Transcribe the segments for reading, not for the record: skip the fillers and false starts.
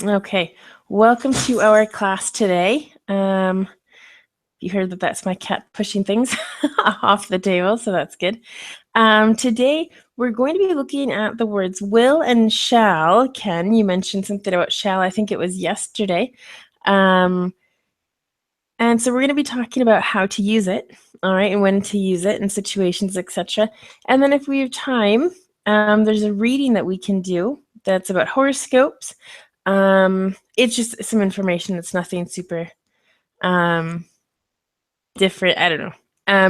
Okay, welcome to our class today. You heard that that's my cat pushing things off the table, so that's good. Today, we're going to be looking at the words will and shall. Ken, you mentioned something about shall. I think it was yesterday. And so we're going to be talking about how to use it, all right, and when to use it in situations, etc. And then if we have time, there's a reading that we can do that's about horoscopes. It's just some information that's nothing super different. I don't know.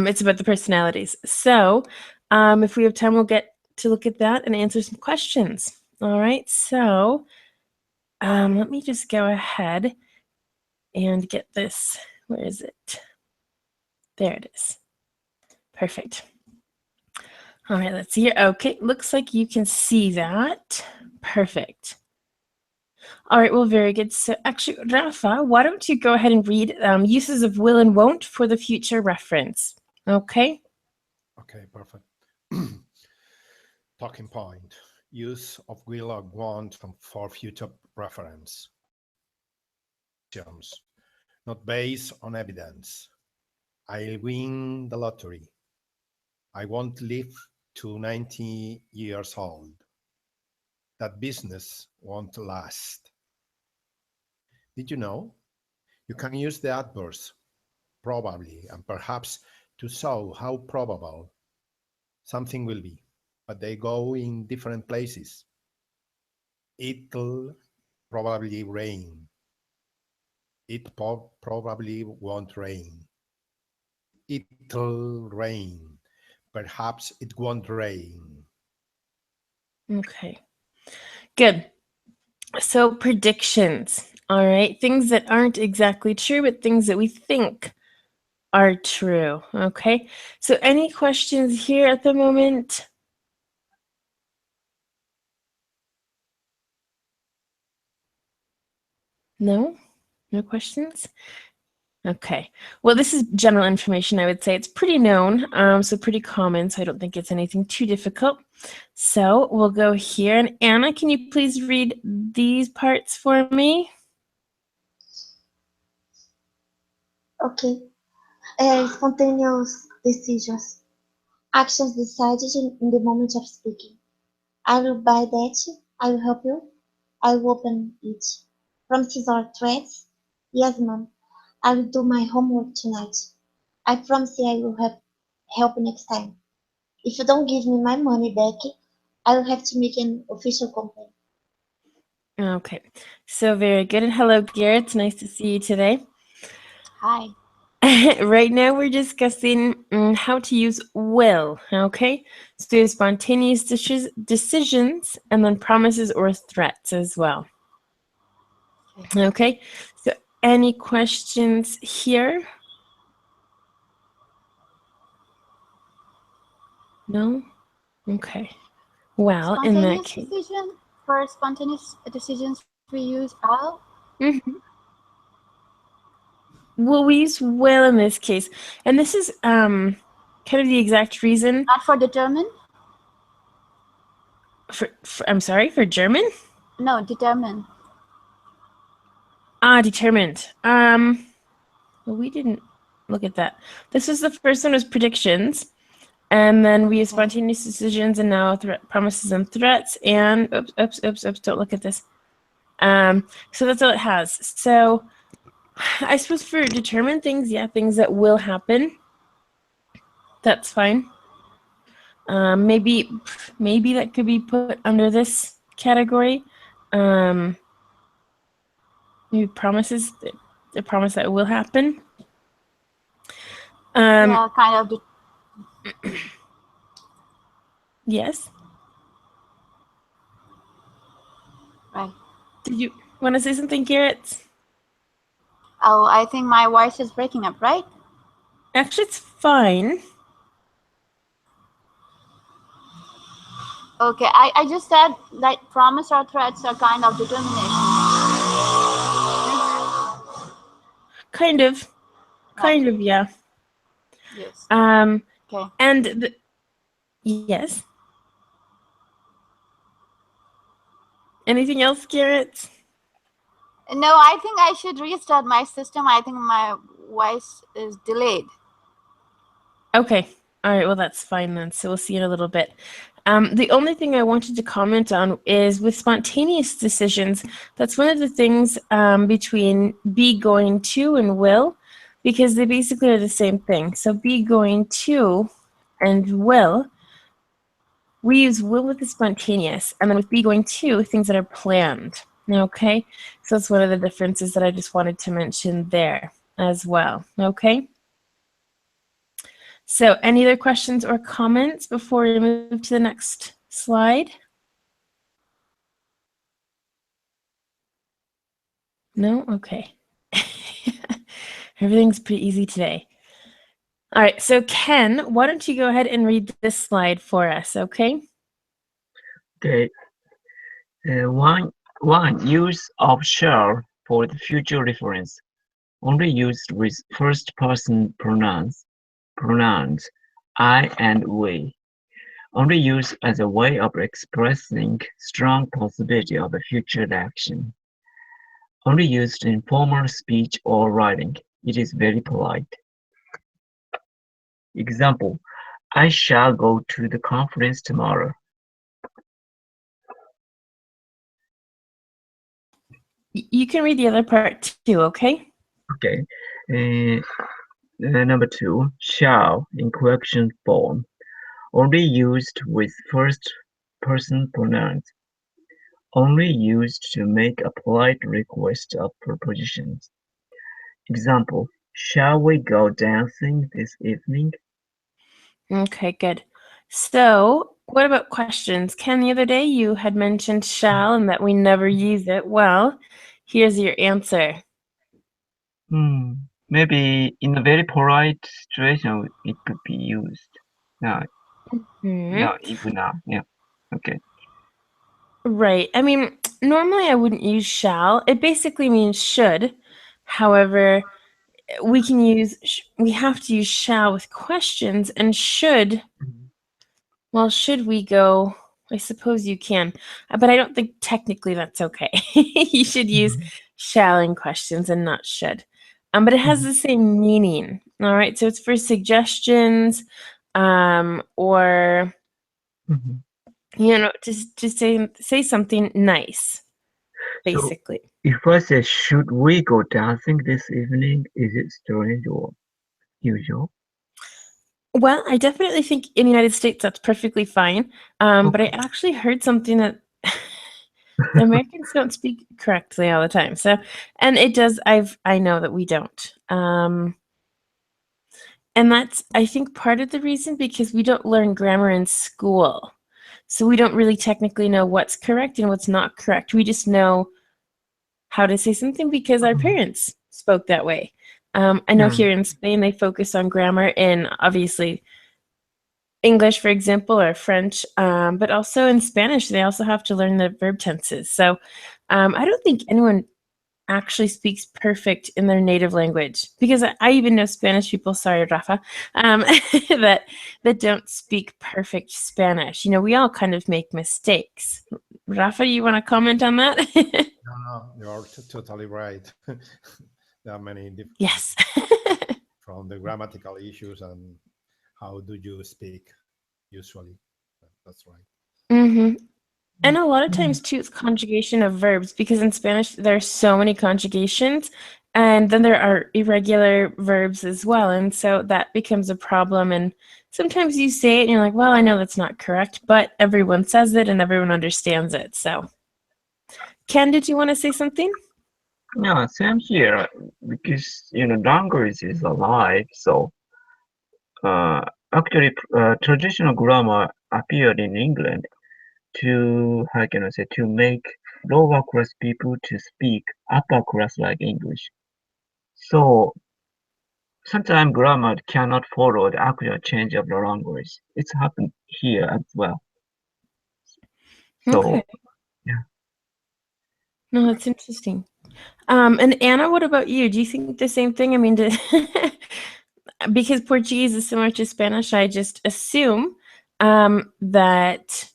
It's about the personalities. So if we have time, we'll get to look at that and answer some questions. All right, so let me just go ahead and get this. Where is it? There it is. Perfect. All right, let's see here. Okay, looks like you can see that. Perfect. All right, well, very good. So actually, Rafa, why don't you go ahead and read uses of will and won't for the future reference, okay? Okay, perfect. Talking point. Use of will or want for future reference. Actions, not based on evidence. I'll win the lottery. I won't live to 90 years old. That business won't last. Did you know? You can use the adverbs probably and perhaps to show how probable something will be, but they go in different places. It'll probably rain. It probably won't rain. It'll rain. Perhaps it won't rain. Okay, good. So predictions, all right? Things that aren't exactly true, but things that we think are true, okay? So any questions here at the moment? No? No questions? Okay. Well, this is general information, I would say. It's pretty known, so pretty common, so I don't think it's anything too difficult. So we'll go here. And Anna, can you please read these parts for me? Okay. Spontaneous decisions. Actions decided in the moment of speaking. I will buy that. I will help you. I will open it. Promises or threats? Yes, ma'am. I will do my homework tonight. I promise I will have help next time. If you don't give me my money back, I will have to make an official complaint. Okay. So very good. And hello, Garrett. It's nice to see you today. Hi. Right now, we're discussing how to use will, okay? So spontaneous decisions and then promises or threats as well. Okay, so any questions here? No? Okay. Well, in that case. For spontaneous decisions, we use I'll. Well, we use will in this case. And this is kind of the exact reason. Not for determine? I'm sorry, for German? No, determine. Determined. Well, we didn't look at that. This was the first one was predictions. And then we use spontaneous decisions and now promises and threats. And oops, don't look at this. So that's all it has. So I suppose for determined things, yeah, things that will happen. That's fine. Maybe that could be put under this category. Maybe promises, the promise that it will happen. Yeah, kind of. Yes. Right. Did you want to say something, Garrett? Oh, I think my voice is breaking up, right? Actually, it's fine. Okay, I just said that promise or threats are kind of determination. Kind of, yeah. Yes. Okay. And yes. Anything else, Garrett? No, I think I should restart my system. I think my voice is delayed. Okay. All right. Well, that's fine then. So we'll see you in a little bit. The only thing I wanted to comment on is with spontaneous decisions, that's one of the things between be going to and will, because they basically are the same thing. So be going to and will, we use will with the spontaneous, and then with be going to, things that are planned. Okay? So that's one of the differences that I just wanted to mention there as well. Okay? So any other questions or comments before we move to the next slide? No? Okay. Everything's pretty easy today. All right, so Ken, why don't you go ahead and read this slide for us, okay? Okay. One use of shall for the future reference, only used with first-person pronouns I and we. Only used as a way of expressing strong possibility of a future action. Only used in formal speech or writing. It is very polite. Example, I shall go to the conference tomorrow. You can read the other part too, okay? Okay. Number 2, shall in question form. Only used with first-person pronouns. Only used to make a polite request of propositions. Example, shall we go dancing this evening? Okay, good. So what about questions? Ken, the other day you had mentioned shall and that we never use it. Well, here's your answer. Maybe in a very polite situation it could be used. No, even now. Yeah. Okay. Right. I mean, normally I wouldn't use shall. It basically means should. However, we have to use shall with questions, and should, well, should we go? I suppose you can, but I don't think technically that's okay. You should use shall in questions and not should. But it has the same meaning. All right. So it's for suggestions, or to say something nice, basically. So if I say, should we go dancing this evening, is it strange or usual? Well, I definitely think in the United States that's perfectly fine. But I actually heard something that the Americans don't speak correctly all the time. So, and it does. I know that we don't. And that's, I think, part of the reason, because we don't learn grammar in school. So we don't really technically know what's correct and what's not correct. We just know how to say something because our parents spoke that way. I know here in Spain they focus on grammar in, obviously, English, for example, or French, but also in Spanish they also have to learn the verb tenses. So I don't think anyone actually speaks perfect in their native language, because I even know Spanish people, sorry Rafa, that don't speak perfect Spanish. We all kind of make mistakes. Rafa, you want to comment on that? No, you are totally right. There are many different Yes. from the grammatical issues and how do you speak usually. That's right. And a lot of times too, it's conjugation of verbs, because in Spanish there are so many conjugations, and then there are irregular verbs as well, and so that becomes a problem. And sometimes you say it and you're like, well, I know that's not correct, but everyone says it and everyone understands it. So Ken, did you want to say something? Yeah, same here, because language is alive. So actually, traditional grammar appeared in England to, how can I say, to make lower class people to speak upper class like English. So sometimes grammar cannot follow the actual change of the language. It's happened here as well. So Okay. yeah. No, that's interesting. And Anna, what about you? Do you think the same thing? I mean, because Portuguese is similar to Spanish, I just assume that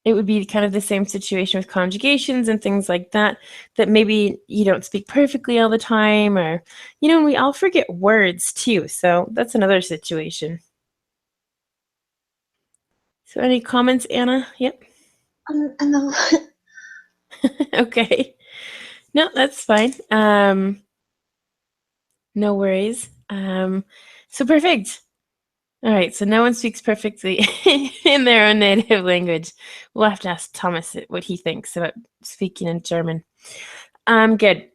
it would be kind of the same situation with conjugations and things like that, that maybe you don't speak perfectly all the time, or, we all forget words too. So that's another situation. So any comments, Anna? Yep. No. Okay. No, that's fine. No worries. So perfect. All right, so no one speaks perfectly in their own native language. We'll have to ask Thomas what he thinks about speaking in German. Good.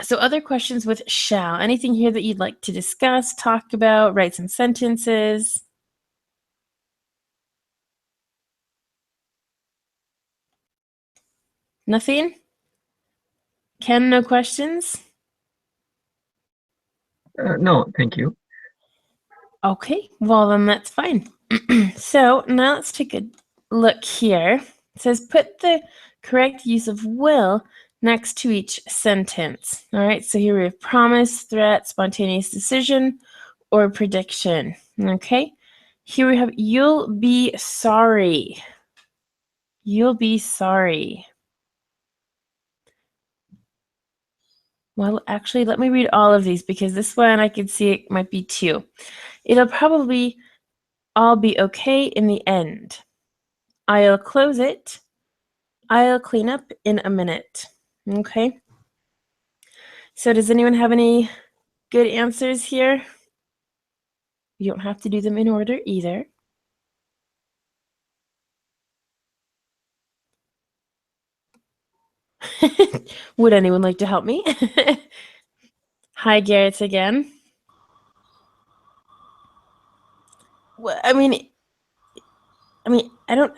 So other questions with shall. Anything here that you'd like to discuss, talk about, write some sentences? Nothing? Ken, no questions? No, thank you. Okay, well then that's fine. So now let's take a look here. It says put the correct use of will next to each sentence. All right, so here we have promise, threat, spontaneous decision, or prediction. Okay, here we have you'll be sorry. You'll be sorry. Well, actually, let me read all of these because this one I can see it might be two. It'll probably all be okay in the end. I'll close it. I'll clean up in a minute. Okay. So does anyone have any good answers here? You don't have to do them in order either. Would anyone like to help me? Hi, Garrett again. Well, I mean, I don't.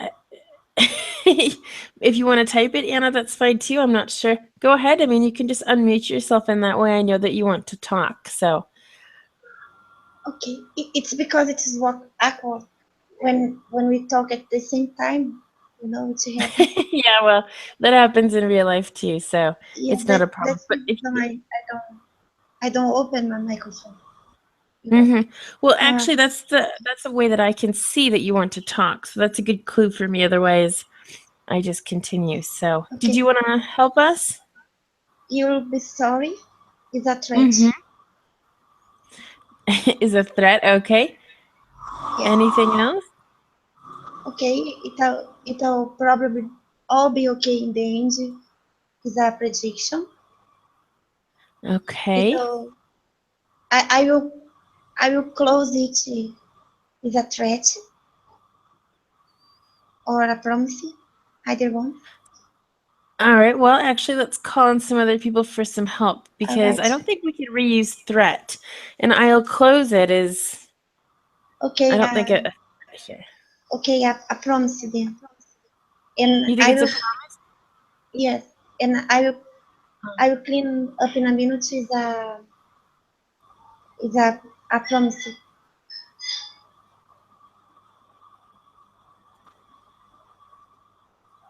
If you want to type it, Anna, that's fine too. I'm not sure. Go ahead. I mean, you can just unmute yourself, and that way I know that you want to talk. So. Okay, it's because it is awkward when we talk at the same time. To have. Yeah, well, that happens in real life too, so Yeah, it's not a problem. that's But the if reason I don't open my microphone. Well, actually, that's the way that I can see that you want to talk. So that's a good clue for me. Otherwise, I just continue. So, Okay. Did you want to help us? You'll be sorry. Is that right? Is a threat okay? Yeah. Anything else? Okay, it'll probably all be okay in the end. Is a prediction. Okay. I will close it. Is a threat or a promise? Either one. All right. Well, actually, let's call on some other people for some help because Right. I don't think we can reuse threat. And I'll close it is. Okay. I don't think it. Okay, I promise you then. And You think it's a promise? Yes, and I will clean up in a minute. Is a promise.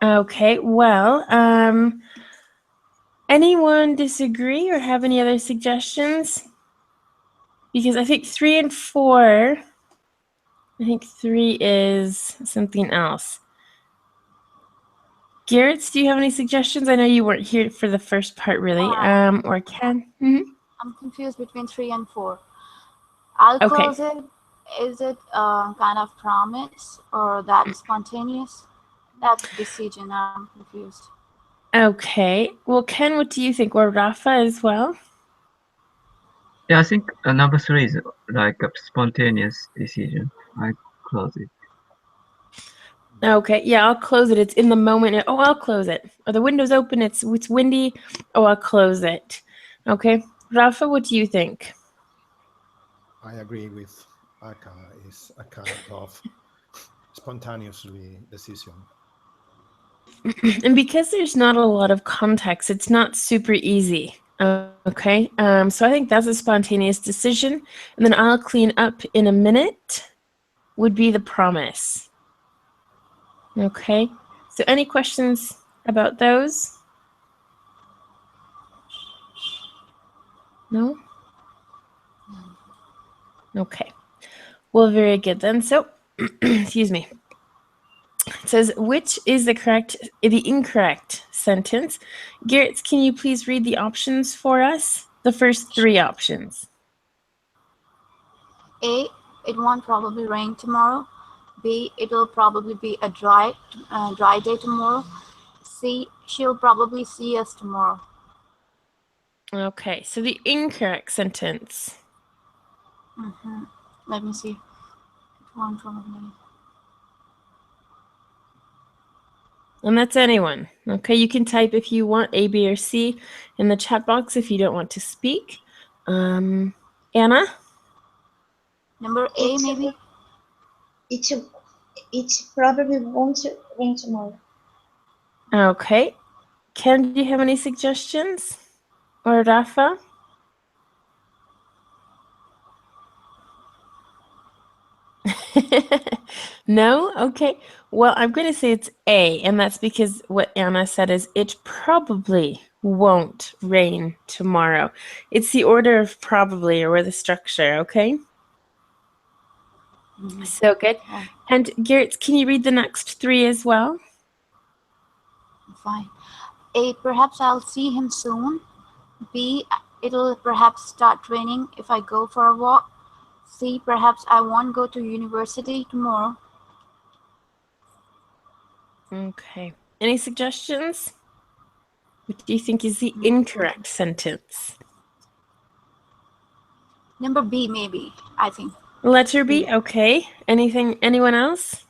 Okay, well, anyone disagree or have any other suggestions? Because I think 3 and 4, I think 3 is something else. Garrett, do you have any suggestions? I know you weren't here for the first part, really. Or Ken? I'm confused between 3 and 4. I'll Okay. close it. Is it kind of promise or that spontaneous? That decision, I'm confused. Okay. Well, Ken, what do you think? Or Rafa as well? Yeah, I think number 3 is like a spontaneous decision. I close it. Okay, yeah, I'll close it. It's in the moment. Oh, I'll close it. Or the window's open. It's windy. Oh, I'll close it. Okay. Rafa, what do you think? I agree with Aka. Is a kind of spontaneously decision. And because there's not a lot of context, it's not super easy. Okay. So I think that's a spontaneous decision. And then I'll clean up in a minute would be the promise. Okay. So any questions about those? No? Okay. Well, very good then. So, excuse me. It says, which is the incorrect sentence? Garrett, can you please read the options for us? The first three options. A, it won't probably rain tomorrow. B, it will probably be a dry day tomorrow. C, she'll probably see us tomorrow. Okay, so the incorrect sentence. Let me see. It won't probably. And that's anyone. Okay, you can type if you want A, B, or C in the chat box if you don't want to speak. Anna? Number A, maybe? It probably won't rain tomorrow. Okay. Ken, do you have any suggestions? Or Rafa? No? Okay. Well, I'm going to say it's A, and that's because what Anna said is it probably won't rain tomorrow. It's the order of probably or the structure, okay? So good. And Garrett, can you read the next three as well? Fine. A, perhaps I'll see him soon. B, it'll perhaps start raining if I go for a walk. C, perhaps I won't go to university tomorrow. Okay. Any suggestions? What do you think is the incorrect sentence? Number B, maybe, I think. Letter B, okay. Anyone else?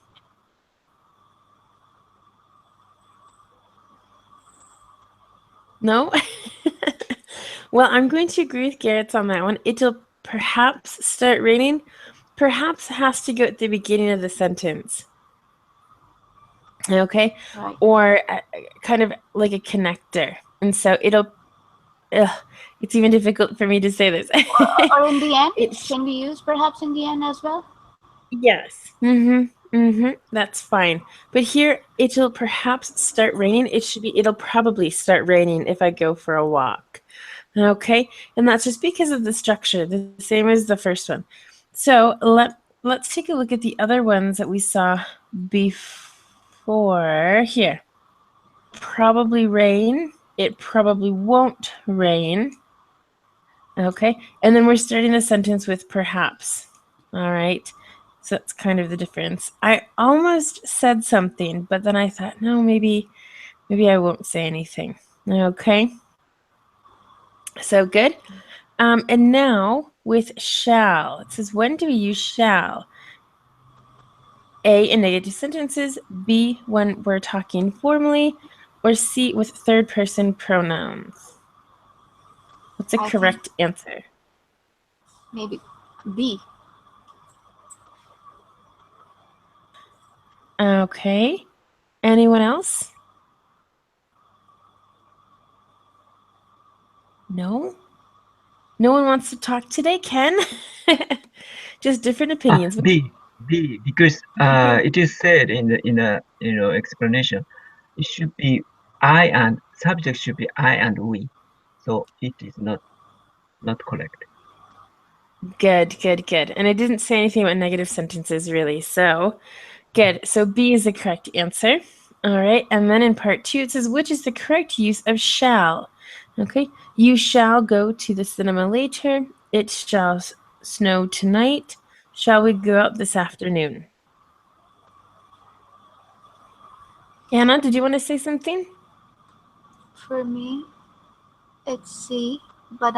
No? Well, I'm going to agree with Garrett on that one. It'll perhaps start raining. Perhaps has to go at the beginning of the sentence. Okay? Right. Or kind of like a connector. And so it's even difficult for me to say this. Or in the end? Can we use perhaps in the end as well? Yes. That's fine. But here, it'll perhaps start raining. It'll probably start raining if I go for a walk. Okay? And that's just because of the structure, the same as the first one. So let's take a look at the other ones that we saw before. Here. Probably rain. It probably won't rain. Okay? And then we're starting the sentence with perhaps. All right? So that's kind of the difference. I almost said something, but then I thought, no, maybe I won't say anything. Okay? So good. And now with shall. It says, when do we use shall? A, in negative sentences. B, when we're talking formally. Or C, with third person pronouns. What's the correct answer? Maybe B. Okay. Anyone else? No? No one wants to talk today, Ken? Just different opinions. B, because it is said in the explanation, it should be I and subject should be I and we, so it is not correct. Good. And I didn't say anything about negative sentences really, so good. So B is the correct answer. All right, and then in part 2 it says, which is the correct use of shall? Okay, you shall go to the cinema later. It shall snow tonight. Shall we go out this afternoon? Anna, did you want to say something? For me, it's C, but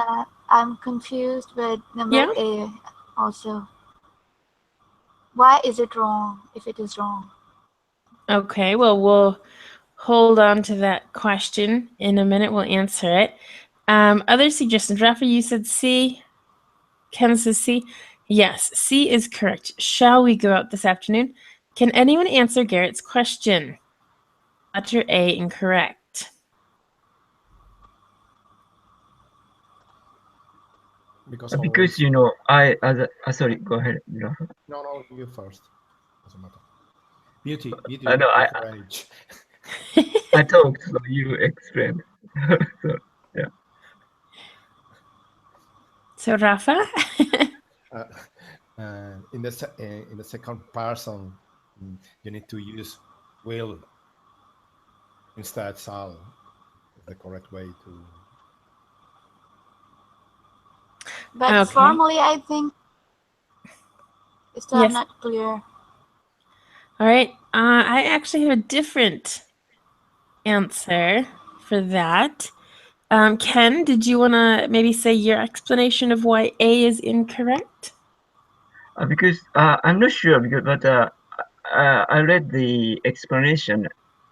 I'm confused with number A also. Why is it wrong if it is wrong? Okay, well, we'll hold on to that question in a minute. We'll answer it. Other suggestions. Rafa, you said C. Ken says C. Yes, C is correct. Shall we go out this afternoon? Can anyone answer Garrett's question? Letter A incorrect. Because I sorry, go ahead, Rafa. No, you first. Doesn't matter. Beauty. No, I talked, so you explained. So yeah. So Rafa. In the second person, you need to use will instead shall is the correct way to. But Okay. formally, I think it's still Yes. not clear. All right. I actually have a different answer for that. Ken, did you want to maybe say your explanation of why A is incorrect? Because I'm not sure, but I read the explanation,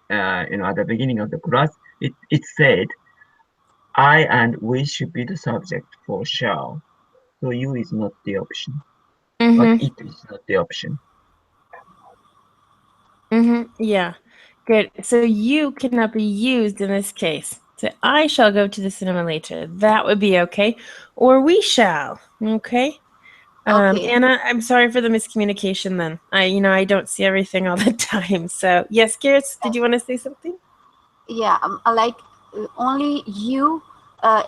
at the beginning of the class. It said I and we should be the subject for shall. So you is not the option, but Mm-hmm. it is not the option. Mm-hmm. Yeah. Good. So you cannot be used in this case. So I shall go to the cinema later. That would be okay. Or we shall. Okay. Okay. Anna, I'm sorry for the miscommunication then. I don't see everything all the time. So yes, Garrett, did you want to say something? Yeah, like only you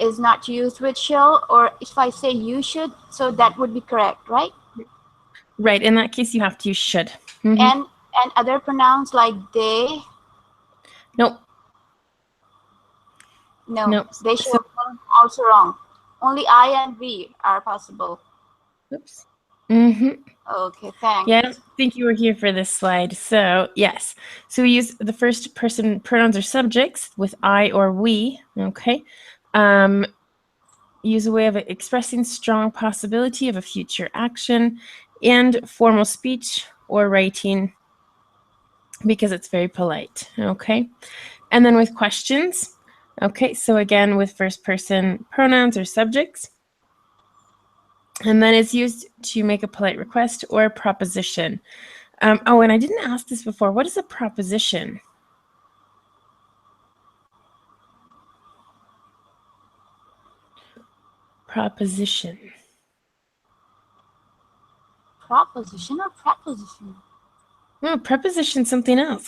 is not used with shall, or if I say you should, so that would be correct, right? Right. In that case, you have to use should. Mm-hmm. And other pronouns like they, Nope. no, Nope. they should So, also wrong. Only I and we are possible. oops. Mm-hmm. Okay, thanks. Yeah, I don't think you were here for this slide. So yes. So we use the first person pronouns or subjects with I or we. Okay. Use a way of expressing strong possibility of a future action and formal speech or writing because it's very polite. Okay. And then with questions. Okay. So again, with first person pronouns or subjects. And then it's used to make a polite request or a proposition. Oh, and I didn't ask this before. What is a proposition? Proposition. Proposition or preposition? No, preposition something else.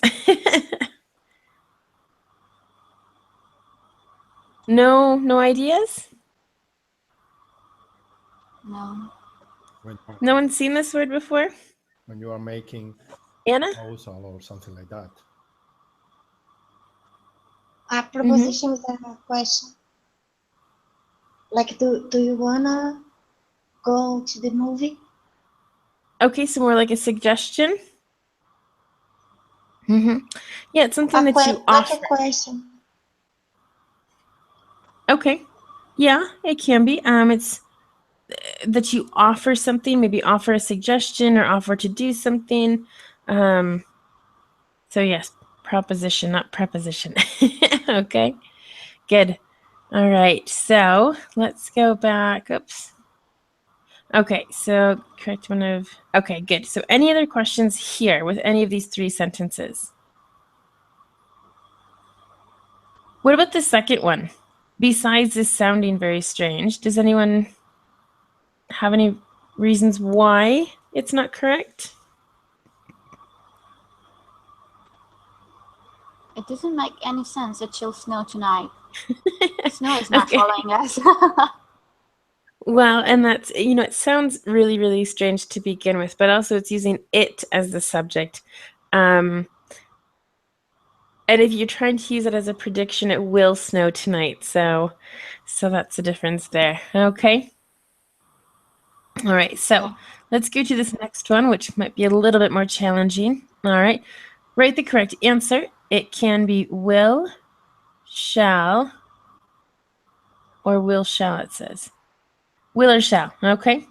No ideas? No. No one's seen this word before? When you are making Anna? a proposal or something like that. A proposition is a question. Like, do you wanna go to the movie? Okay, so more like a suggestion. Yeah, it's something that you Like offer. a question. Okay. Yeah, it can be. It's that you offer something, maybe offer a suggestion or offer to do something. So yes, proposition, not preposition. Okay, good. All right, so let's go back. Oops. Okay, so correct one of, okay, good. So any other questions here with any of these three sentences? What about the second one? Besides this sounding very strange, does anyone have any reasons why it's not correct? It doesn't make any sense. It will snow tonight. Snow is not Okay. following us. Well, and that's, it sounds really, really strange to begin with, but also it's using it as the subject. And if you're trying to use it as a prediction, it will snow tonight. So that's the difference there. Okay. All right. So let's go to this next one, which might be a little bit more challenging. All right. Write the correct answer. It can be will, shall, or will shall, it says. Will or shall. Okay.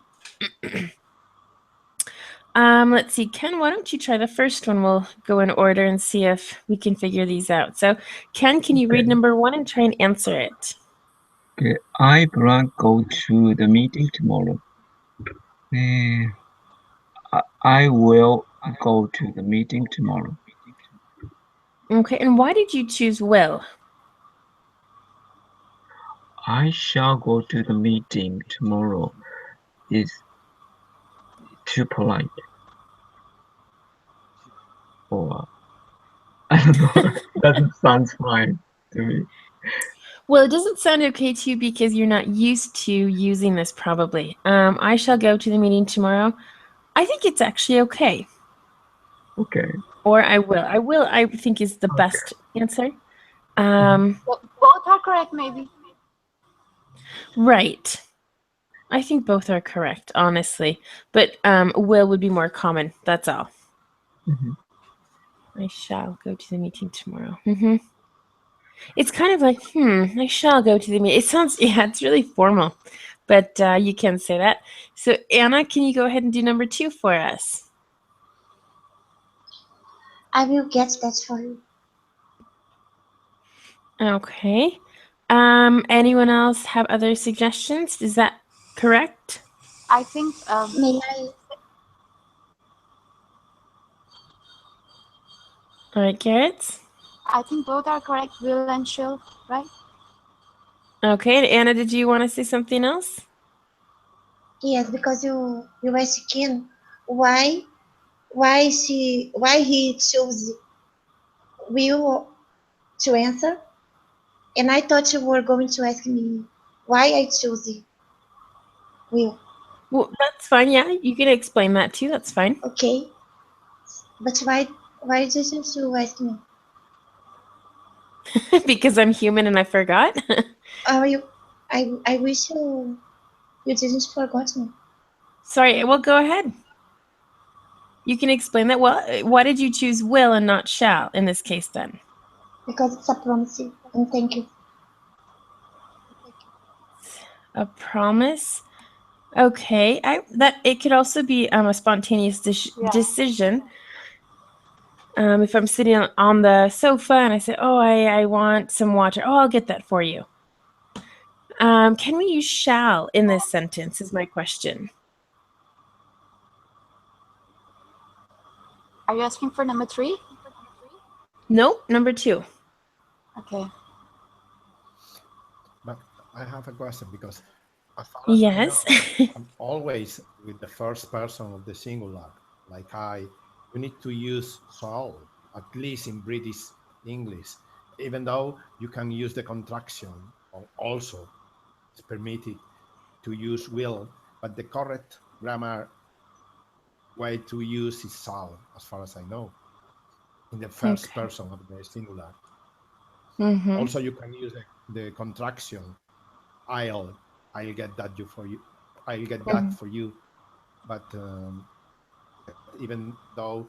Let's see, Ken, why don't you try the first one? We'll go in order and see if we can figure these out. So, Ken, can you read number one and try and answer it? Okay, I plan go to the meeting tomorrow. I will go to the meeting tomorrow. Okay, and why did you choose will? I shall go to the meeting tomorrow. Is too polite. Or I don't know. That sounds fine to me. Well, it doesn't sound okay to you because you're not used to using this probably. I shall go to the meeting tomorrow. I think it's actually okay. Okay. Or I will. I will, I think, is the best answer. Both are correct, maybe. Right. I think both are correct, honestly. But will would be more common. That's all. Mhm. I shall go to the meeting tomorrow. It's kind of like, I shall go to the meeting. It sounds, yeah, it's really formal, but you can say that. So Anna, can you go ahead and do number 2 for us? I will get that for you. Okay. Anyone else have other suggestions? Is that correct? I think May I? All right, Garrett. I think both are correct. Will and shall, right? Okay, and Anna, did you want to say something else? Yes, because you were asking why he chose will to answer, and I thought you were going to ask me why I chose will. Well, that's fine. Yeah, you can explain that too. That's fine. Okay, but why didn't you ask me? Because I'm human and I forgot. You I wish you didn't forget me Sorry. Well, go ahead. You can explain that. Well, why did you choose will and not shall in this case then? because it's a promise, and thank you. A promise. Okay. That it could also be a spontaneous decision. If I'm sitting on the sofa and I say, "Oh, I want some water," oh, I'll get that for you. Can we use shall in this sentence? Is my question. Are you asking for number 3? Nope. Number 2. Okay. But I have a question because as far as I Yes. know, I'm always with the first person of the singular. Like you need to use shall, at least in British English, even though you can use the contraction or also it's permitted to use will, but the correct grammar way to use is shall, as far as I know, in the first Okay. person of the singular. Mm-hmm. Also, you can use the contraction. I'll I'll get that you for you. I'll get that for you. But even though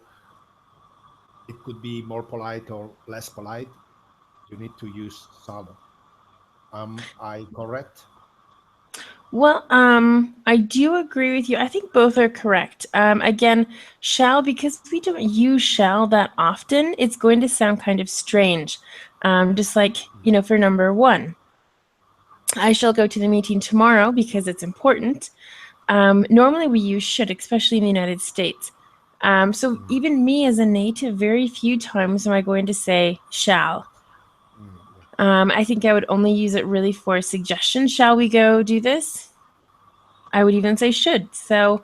it could be more polite or less polite, you need to use shall. Am I correct? Well, I do agree with you. I think both are correct. Again, shall, because we don't use shall that often, it's going to sound kind of strange. Just like, for number 1, I shall go to the meeting tomorrow because it's important. Normally we use should, especially in the United States. So even me as a native, very few times am I going to say shall. I think I would only use it really for a suggestion. Shall we go do this? I would even say should. So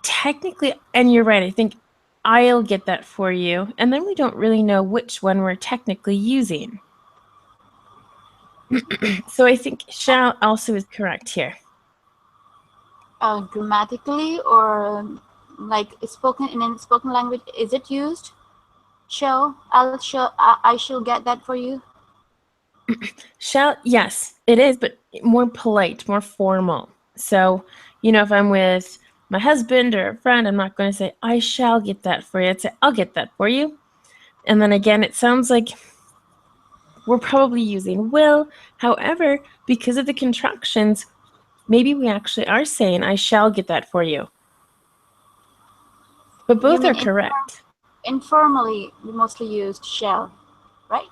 technically, and you're right, I think I'll get that for you. And then we don't really know which one we're technically using. So I think shall also is correct here. Grammatically or like spoken in a spoken language, is it used? I shall get that for you. Shall, yes, it is, but more polite, more formal. So, if I'm with my husband or a friend, I'm not going to say, I shall get that for you. I'd say, I'll get that for you. And then again, it sounds like we're probably using will. However, because of the contractions, maybe we actually are saying, I shall get that for you. But both are correct. Informally, we mostly used shall, right?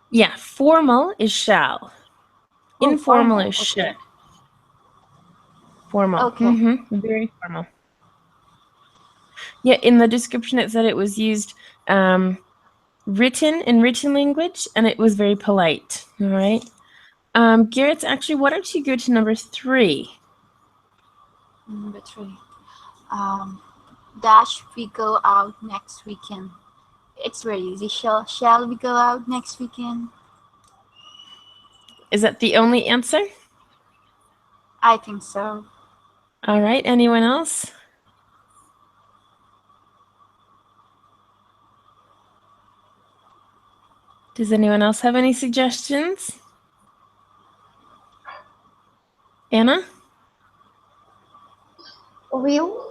Yeah, formal is shall. Informal is should. Okay. Formal. Okay. Very formal. Yeah, in the description it said it was used written in written language, and it was very polite. All right. Garrett, actually, why don't you go to number 3? Number 3. Dash we go out next weekend. It's very easy. Shall we go out next weekend? Is that the only answer? I think so. All right. Anyone else? Does anyone else have any suggestions? Anna? Will?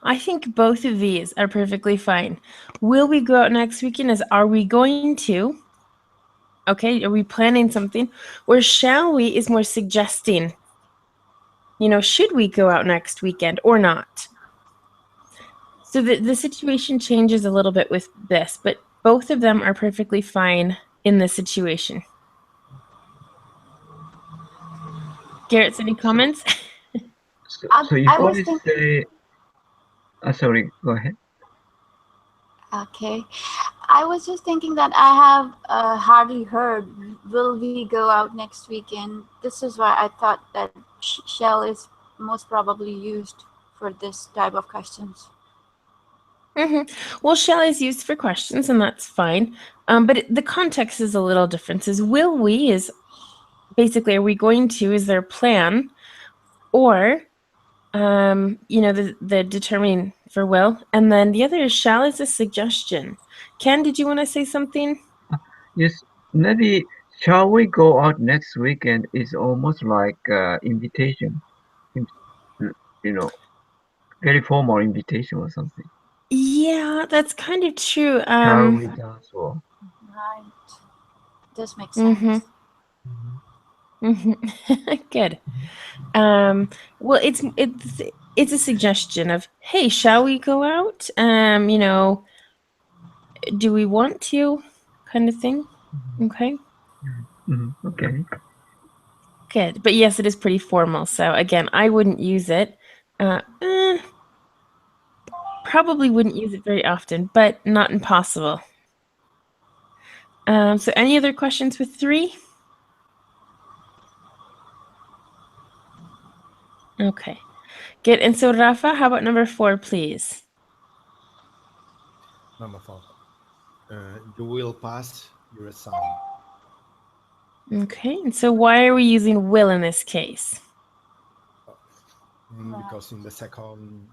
I think both of these are perfectly fine. Will we go out next weekend is are we going to? Okay, are we planning something? Or shall we is more suggesting, should we go out next weekend or not? So the situation changes a little bit with this, but both of them are perfectly fine in this situation. Garrett, any comments? So if I was I thinking. say, sorry, go ahead. Okay, I was just thinking that I have hardly heard. Will we go out next weekend? This is why I thought that shell is most probably used for this type of questions. Well, shall is used for questions, and that's fine. But the context is a little different. Is will we is basically are we going to? Is there a plan, or the determining for will, and then the other is shall is a suggestion. Ken, did you want to say something? Yes, maybe shall we go out next weekend is almost like invitation, you know, very formal invitation or something. Yeah, that's kind of true. Shall we dance or? Right. This makes sense. Good. Well, it's a suggestion of, hey, shall we go out? Do we want to, kind of thing. Okay. Okay. Good. But yes, it is pretty formal. So again, I wouldn't use it. Probably wouldn't use it very often, but not impossible. So any other questions with 3? Okay. Good. And so Rafa, how about number 4, please? Number 4. You will pass your exam. Okay. And so why are we using will in this case? Because in the second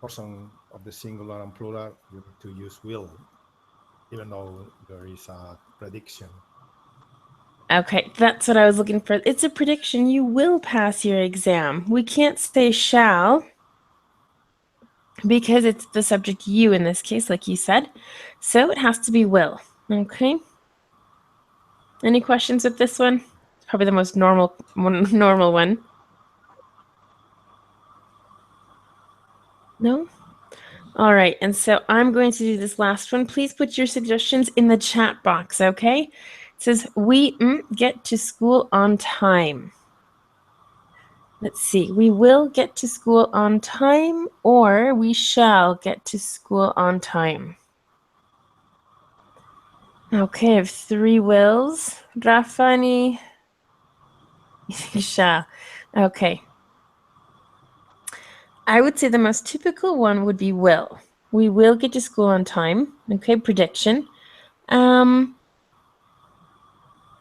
person of the singular and plural, you need to use will, even though there is a prediction. Okay, that's what I was looking for. It's a prediction. You will pass your exam. We can't say shall because it's the subject you in this case, like you said. So it has to be will. Okay. Any questions with this one? It's probably the most normal one. No? All right, and so I'm going to do this last one. Please put your suggestions in the chat box, okay? It says, we get to school on time. Let's see, we will get to school on time, or we shall get to school on time. Okay, I have 3 wills. Rafani, shall. Okay. I would say the most typical one would be will. We will get to school on time. Okay, prediction.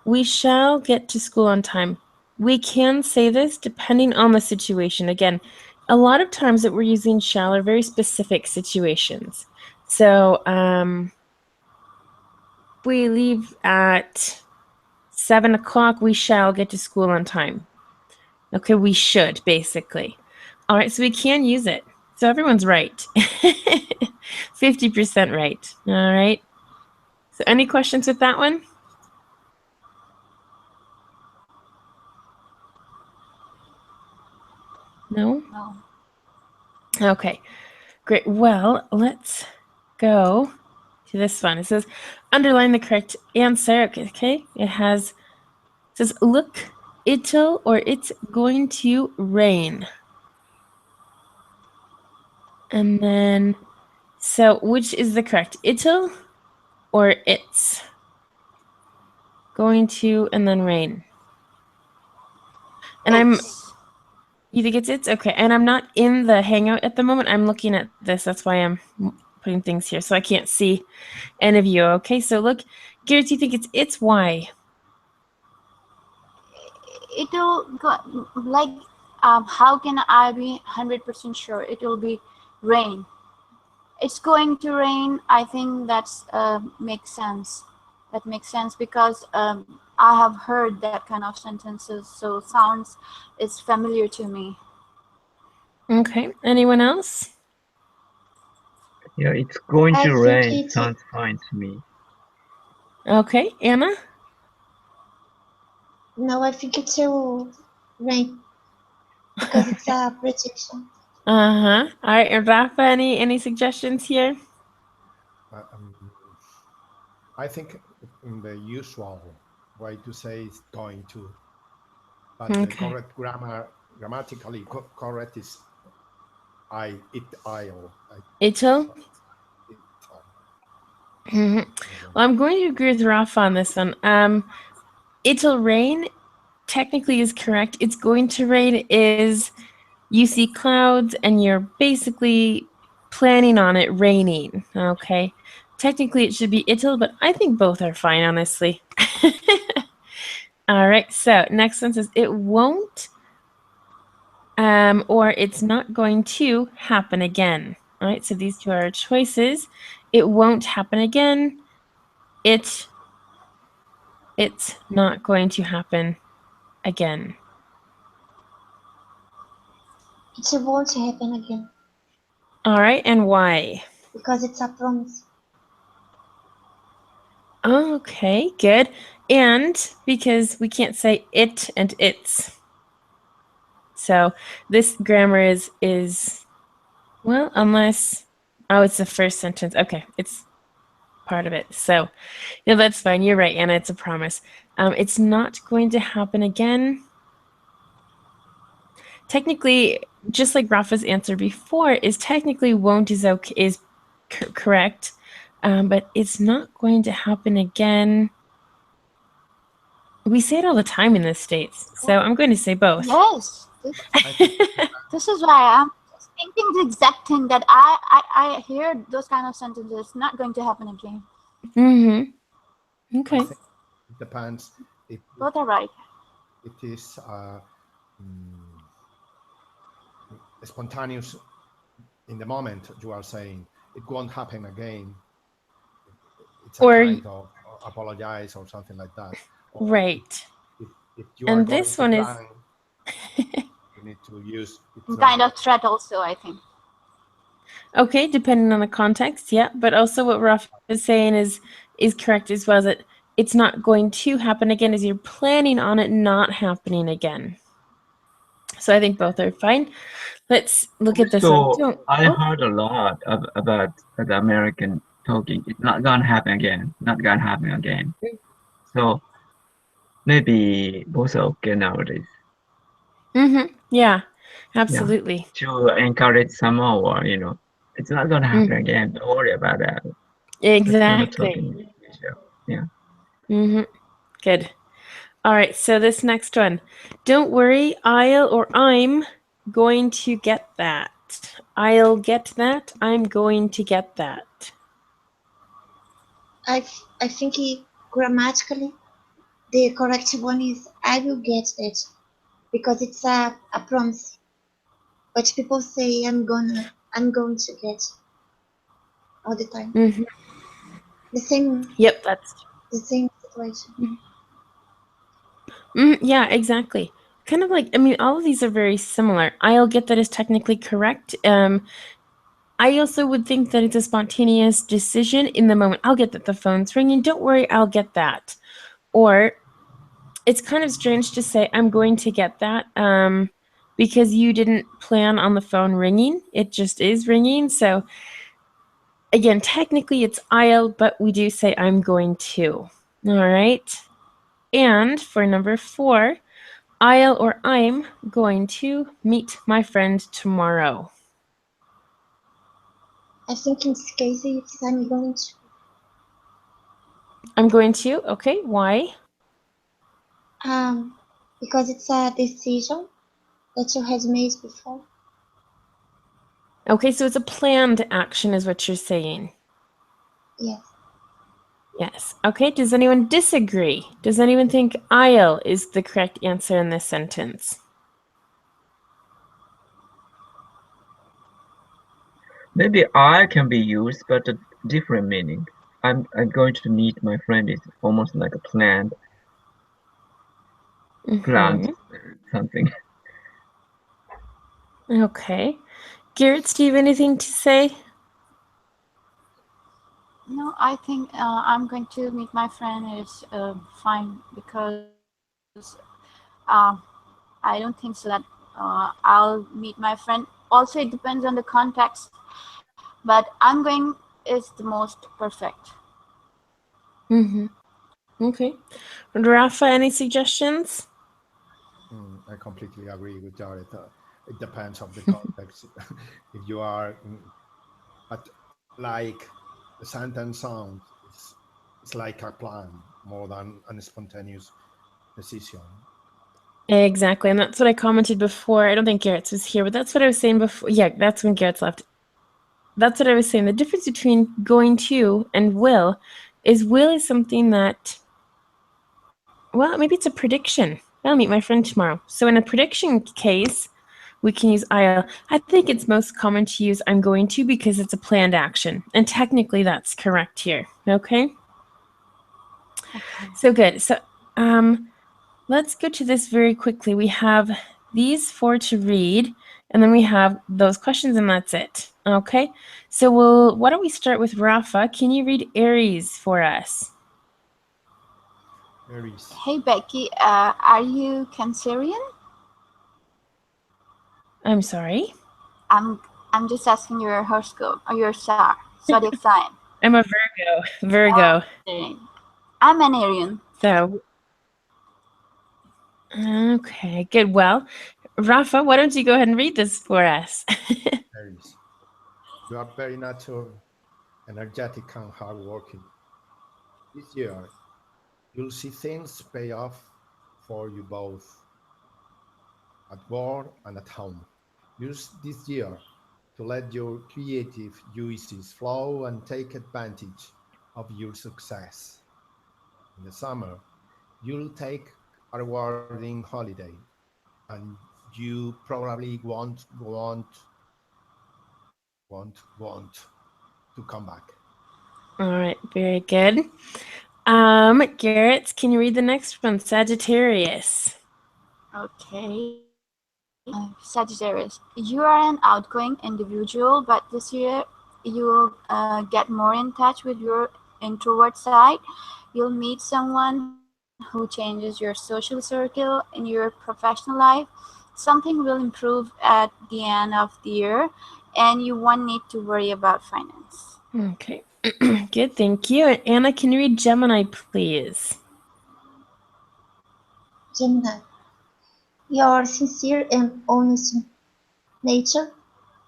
We shall get to school on time. We can say this depending on the situation. Again, a lot of times that we're using shall are very specific situations. So we leave at 7 o'clock, we shall get to school on time. Okay, we should, basically. All right, so we can use it. So everyone's right. 50% right. All right. So any questions with that one? No? No. Okay, great. Well, let's go to this one. It says, underline the correct answer. Okay, it says, look, it'll or it's going to rain. And then, so which is the correct? It'll or it's going to and then rain. And you think it's okay. And I'm not in the Hangout at the moment. I'm looking at this. That's why I'm putting things here. So I can't see any of you. Okay, so look, Garrett, you think it's why? It'll go how can I be 100% sure it will be rain? It's going to rain. I think that's makes sense. That makes sense because I have heard that kind of sentences, so sounds is familiar to me. Okay. Anyone else? Yeah, it's going I to think rain. it. Sounds fine to me. Okay, Anna? No, I think it will rain because it's a prediction. Uh-huh. All right, and Rafa, any suggestions here? I think in the usual way to say is going to, but the Okay. correct grammatically correct is I'll. It'll? It, Mhm. Well, I'm going to agree with Rafa on this one. It'll rain technically is correct. It's going to rain is you see clouds and you're basically planning on it raining. Okay. Technically, it should be it'll, but I think both are fine, honestly. All right. So next one says it won't, or it's not going to happen again. All right. So these two are our choices. It won't happen again. It's not going to happen again. It won't happen again All right. And why? because it's a promise. Okay, good. And because we can't say it and it's. So this grammar is well, unless it's the first sentence. Okay, it's part of it. So yeah, that's fine. You're right, Anna. It's a promise. It's not going to happen again. Technically, just like Rafa's answer before, is technically won't is okay is correct, but it's not going to happen again. We say it all the time in the States, so I'm going to say both. Yes, this is why I'm just thinking the exact thing that I hear those kind of sentences. Not going to happen again. Mm-hmm. Okay. I think it depends. Both are right. It is spontaneous in the moment. You are saying it won't happen again. It's a Or kind of apologize or something like that. Or right. if you are And going this to one is plan, you need to use it's Kind of threat also, I think. okay, depending on the context, yeah. But also what Rafa is saying is correct as well, that it's not going to happen again as you're planning on it not happening again. So I think both are fine. Let's look at this one. So I heard a lot about the American talking. It's not gonna happen again. Not gonna happen again. So maybe both are okay nowadays. Mm-hmm. Yeah, Yeah. absolutely. To encourage someone, or it's not gonna happen again. Don't worry about that. That's kind of Exactly. talking. Yeah. Mm-hmm. Good. All right, so this next one. Don't worry, I'll or I'm going to get that. I'll get that. I'm going to get that. I think grammatically the correct one is I will get that because it's a promise. But people say I'm going to get all the time. Mm-hmm. The same Yep, that's situation. yeah, exactly. Kind of like, I mean, all of these are very similar. I'll get that is technically correct. I also would think that it's a spontaneous decision in the moment. I'll get that the phone's ringing. Don't worry, I'll get that. Or it's kind of strange to say I'm going to get that because you didn't plan on the phone ringing. It just is ringing. So again, technically it's I'll, but we do say I'm going to. All right. And for number 4, I'll or I'm going to meet my friend tomorrow. I think in this case it's I'm going to. I'm going to. Okay, why? Because it's a decision that you had made before. Okay, so it's a planned action is what you're saying. Yes. Yes. Okay, does anyone disagree? Does anyone think I'll is the correct answer in this sentence? Maybe I can be used, but a different meaning. I'm going to meet my friend is almost like a plant Mm-hmm. something. Okay. Garrett, do you have anything to say? No, I think I'm going to meet my friend is fine because I don't think so that I'll meet my friend. Also, it depends on the context, but I'm going is the most perfect. Mm-hmm. Okay. Rafa, any suggestions? I completely agree with Jared. It depends of the context. If you are, but like the sentence sound, it's like a plan more than a spontaneous decision. Exactly, and that's what I commented before. I don't think Garrett's was here, but that's what I was saying before. Yeah, that's when Garrett's left. That's what I was saying. The difference between going to and will is something that, well, maybe it's a prediction. I'll meet my friend tomorrow. So in a prediction case, we can use I'll. I think it's most common to use I'm going to because it's a planned action. And technically that's correct here. Okay? Okay. So good. So let's go to this very quickly. We have these four to read, and then we have those questions, and that's it. Okay? So why don't we start with Rafa? Can you read Aries for us? Aries. Hey Becky, are you Cancerian? I'm sorry. I'm I'm just asking your horoscope or your star zodiac sign. I'm a Virgo. Virgo. Cancerian. I'm an Arian. So okay, good. Well, Rafa, why don't you go ahead and read this for us? Aries. You are very natural, energetic, and hardworking. This year, you'll see things pay off for you both at work and at home. Use this year to let your creative juices flow and take advantage of your success. In the summer, you'll take a rewarding holiday and you probably want to come back. All right, very good. Garrett, can you read the next one? Sagittarius. Okay. Sagittarius, you are an outgoing individual, but this year you'll get more in touch with your introvert side. You'll meet someone who changes your social circle in your professional life. Something will improve at the end of the year, and you won't need to worry about finance. Okay, good, thank you. Anna, can you read Gemini, please? Gemini, your sincere and honest nature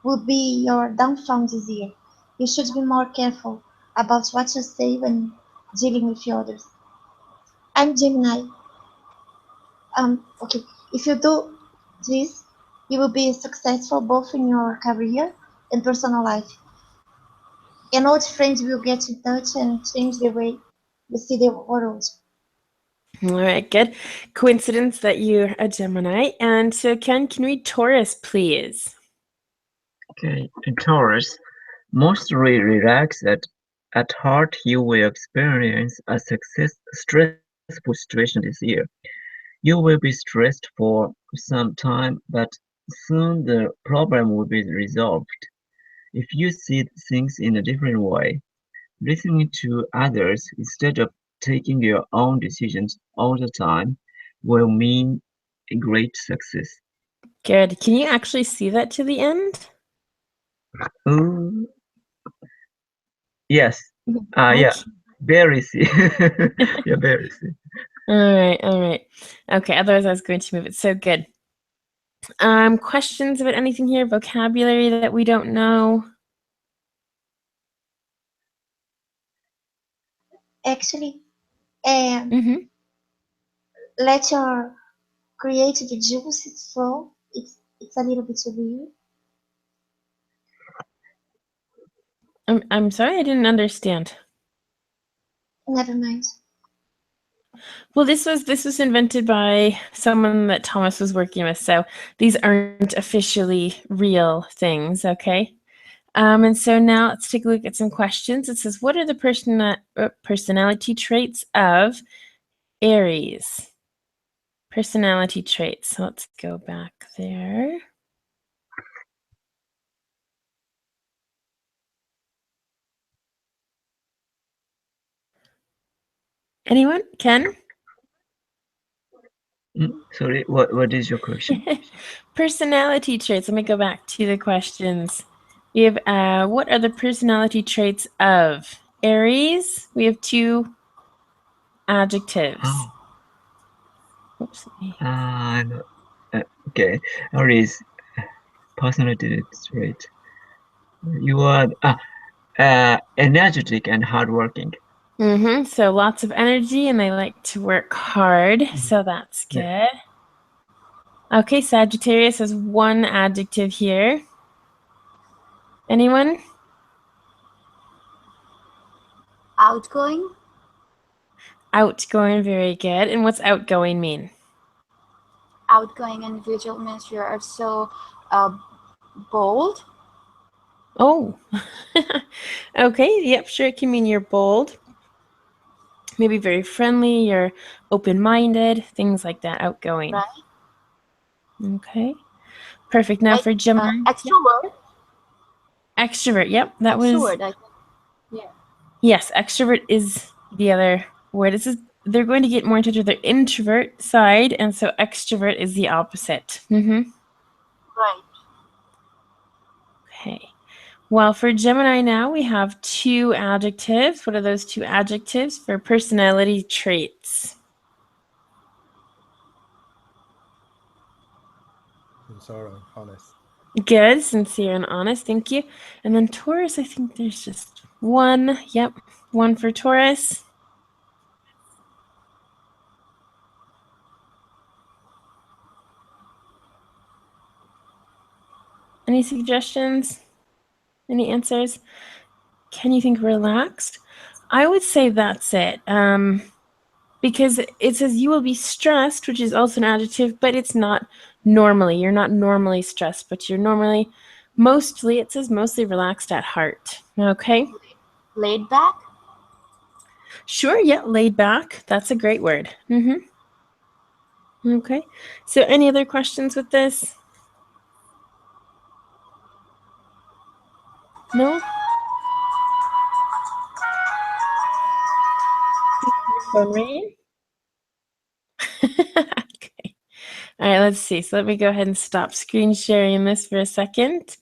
will be your downfall this year. You should be more careful about what you say when dealing with others. I'm Gemini. Okay. If you do this, you will be successful both in your career and personal life. And old friends will get in touch and change the way you see the world. All right, good. Coincidence that you're a Gemini. And so, Ken, can you read Taurus, please? Okay, in Taurus, mostly relaxed at heart, you will experience a stressful situation this year. You will be stressed for some time, but soon the problem will be resolved. If you see things in a different way, listening to others instead of taking your own decisions all the time will mean a great success. Good. Can you actually see that to the end? Ooh, yes. Yeah. Okay. Very see. Yeah, very see. All right, all right. Okay, otherwise I was going to move it. So good. Questions about anything here? Vocabulary that we don't know? Actually, and Mm-hmm. let your creative juices flow. It's a little bit weird. I'm sorry, I didn't understand. Never mind. Well, this was invented by someone that Thomas was working with, so these aren't officially real things, okay? And so now let's take a look at some questions. It says, what are the personality traits of Aries? Personality traits. So let's go back there. Anyone? Ken? Sorry, what is your question? Personality traits. Let me go back to the questions. We have, what are the personality traits of Aries? We have 2 adjectives. Oh. Oops. Okay, Aries, personality trait. You are energetic and hardworking. So lots of energy and they like to work hard. So that's good. Yeah. Okay, Sagittarius has 1 adjective here. Anyone? Outgoing. Outgoing, very good. And what's outgoing mean? Outgoing individual means you are so bold. Oh, okay. Yep, sure. It can mean you're bold. Maybe very friendly, you're open-minded, things like that, outgoing. Right. Okay. Perfect. Now for Gemini. Extrovert. Extrovert, yep. That extrovert, was. Yeah. Yes, extrovert is the other word. This is, they're going to get more in touch with their introvert side, and so extrovert is the opposite. Right. Okay. Well, for Gemini now, we have 2 adjectives. What are those 2 adjectives for personality traits? Sincere and honest. Good, sincere and honest. Thank you. And then Taurus, I think there's just 1. Yep, 1 for Taurus. Any suggestions? Any answers? Can you think relaxed? I would say that's it. Because it says you will be stressed, which is also an adjective, but it's not normally. You're not normally stressed, but you're normally, mostly, it says mostly relaxed at heart. Okay? Laid back? Sure, yeah, laid back. That's a great word. Okay. So any other questions with this? No? Phone ringing? Okay. All right, let's see. So let me go ahead and stop screen sharing this for a second.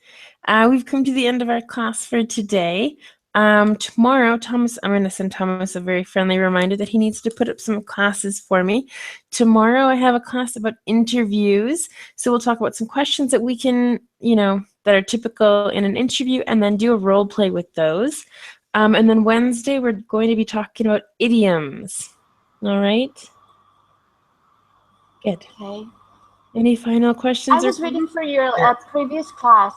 We've come to the end of our class for today. Tomorrow, Thomas, I'm going to send Thomas a very friendly reminder that he needs to put up some classes for me. Tomorrow, I have a class about interviews. So we'll talk about some questions that we can, that are typical in an interview, and then do a role play with those. And then Wednesday, we're going to be talking about idioms. All right? Good. Okay. Any final questions? I was reading for your previous class,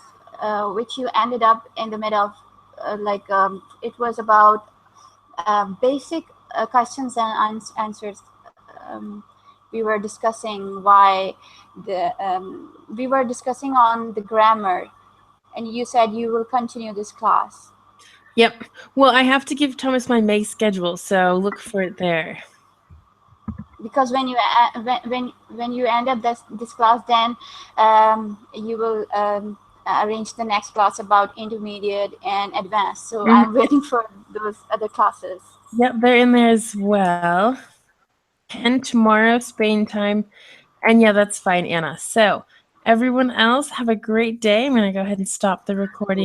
which you ended up in the middle of, it was about basic questions and answers. We were discussing we were discussing on the grammar, and you said you will continue this class. Yep. Well, I have to give Thomas my May schedule, so look for it there. Because when you end up this class, then you will arrange the next class about intermediate and advanced. So I'm waiting for those other classes. Yep, they're in there as well. 10 tomorrow, Spain time. And yeah, that's fine, Anna. So everyone else, have a great day. I'm going to go ahead and stop the recording.